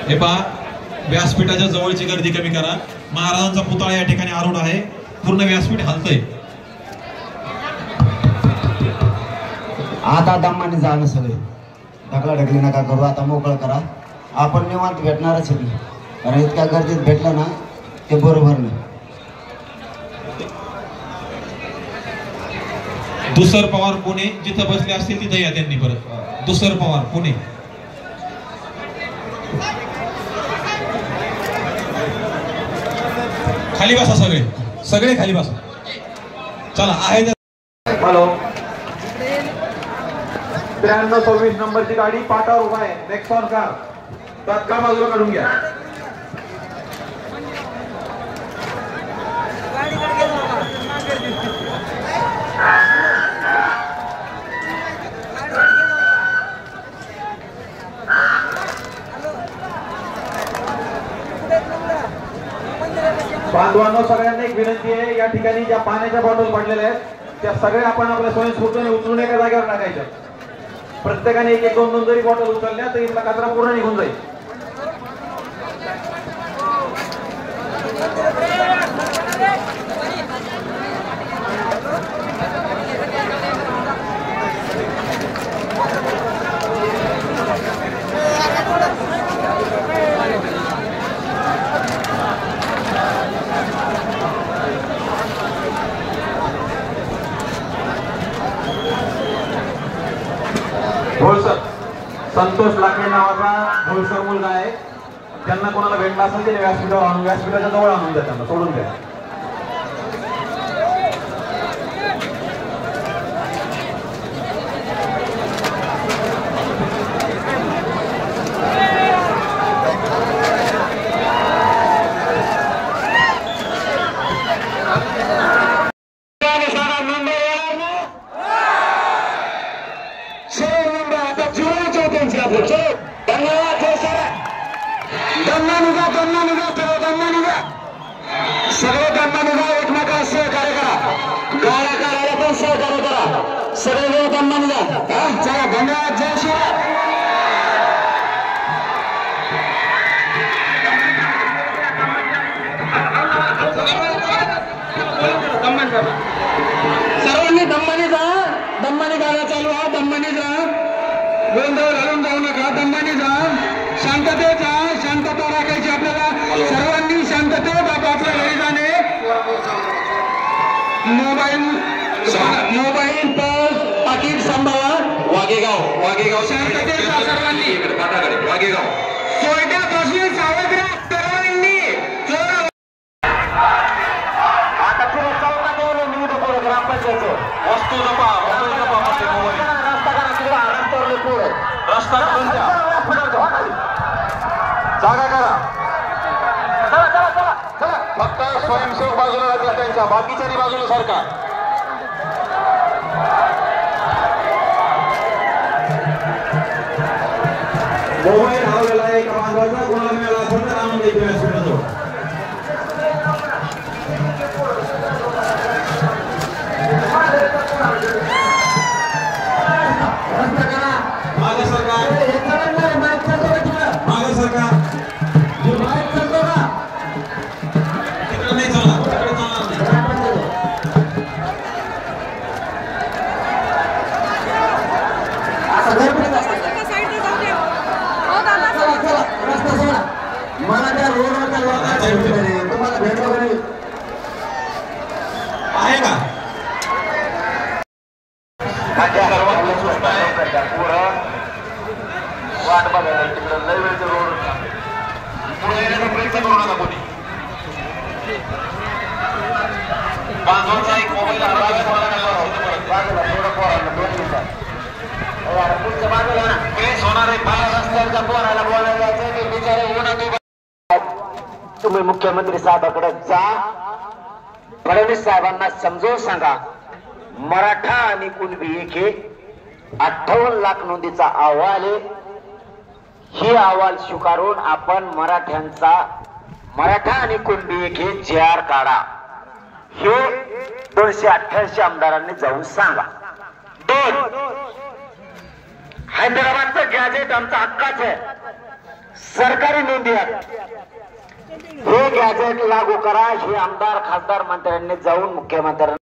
हे पहा, व्यासपीठाच्या जवळची गर्दी कमी करा. महाराजांचा पुतळा या ठिकाणी आरूढ आहे. पूर्ण व्यासपीठ हलतंय. आता दमाने जाणं सगळे, ढकलाढकली नका करू. आता मोकळं करा. आपण निवांत भेटणारच आहे, कारण इतक्या गर्दीत भेटलं ना ते बरोबर नाही. दुसर पवार पुणे जिथं बसले असतील तिथे या त्यांनी परत. दुसर पवार पुणे. खाली बसा, सगळे सगळे खाली बसा. चला आहे. हॅलो, 9326 नंबरची गाडी पाटावर उभा आहे. नेक्सॉन कार तात्काळ बाजूला काढून घ्या. बांधवांनो, सगळ्यांना एक विनंती आहे, या ठिकाणी ज्या पाण्याच्या बॉटल पडलेल्या आहेत त्या सगळ्या आपण आपल्या स्वयंस्फूर्तीने उचलून एका जागेवर टाकायच्या. प्रत्येकाने एक 1-2 जरी बॉटल उचलल्या तर इथला कचरा पूर्ण निघून जाईल. भोळसर संतोष लाखे नावाचा भोळसर मुलगा आहे. त्यांना कोणाला भेटला असेल ते व्यासपीठावर आणून, व्यासपीठाच्या जवळ आणून द्या, त्यांना सोडून द्या. सगळे दमानुगा एकमेकाला सहकार्य करा. गाड्या काढायला पण सहकार्य करा. सगळे दमानुगा. चला, धन्यवाद. जय शिवराय. सर्वांनी दम्माने जा. दम्माने गाड्या चालू आहे. दम्माने जा. गोंधळ घालून जाऊ नका. दम्माने जा. शांततेत जा. शांतता राखायची आपल्याला. सर्वांनी शांततेत आपापल्या घरी जाणे. मोबाईल पर्स पाकिट सांभाळा. वाघेगाव शांततेत जा सर्वांनी. वाघेगाव सोयट्यापासून सावध राहा सर्वांनी. आता पुढे चौका देऊन मी पुढे ग्रामपंचायत वस्तू जपा. रस्ता करा. तिकडे रस्त्यावर पुढे रस्ता जागा करा. फक्त स्वयंसेवक बाजूला लागला त्यांच्या, बाकीच्यानी बाजूला सारखा. मोबाईल हरवलेला आहे एका बांधवाचा. कोणाला मिळाला असेल तर आणून द्यायचं व्यासपीठाजवळ. मागे सरकार, मागे सरकार. तिकडे नाही चालणार, तिकडे चालणार नाही. मला त्या रोडवर तुम्हाला भेटलो आहे का? वाट बघायला तिकडे लय वेळचं रोड पुढे येण्याचा प्रयत्न करू नका कोणी. बांधवांचा एक मोबाईल होणार आहे. रस्त्याच्या पोराला बोलायला जायचं ते बिचारे उन्हात. तुम्ही मुख्यमंत्री साहेबांकडे जा. फडणवीस साहेबांना समजावून सांगा, मराठा आणि कुणबी एक 58 लाख नोंदीचा अहवाल आहे. ही अहवाल स्वीकारून आपण मराठा आणि कुणबी एक JR काढा. हे 288 आमदारांनी जाऊन सांगा. 2 हैदराबादचं गॅजेट आमचा हक्काच आहे. सरकारी नोंदीत हे गॅजेट लागू करा हे आमदार खासदार मंत्र्यांनी जाऊन मुख्यमंत्र्यांना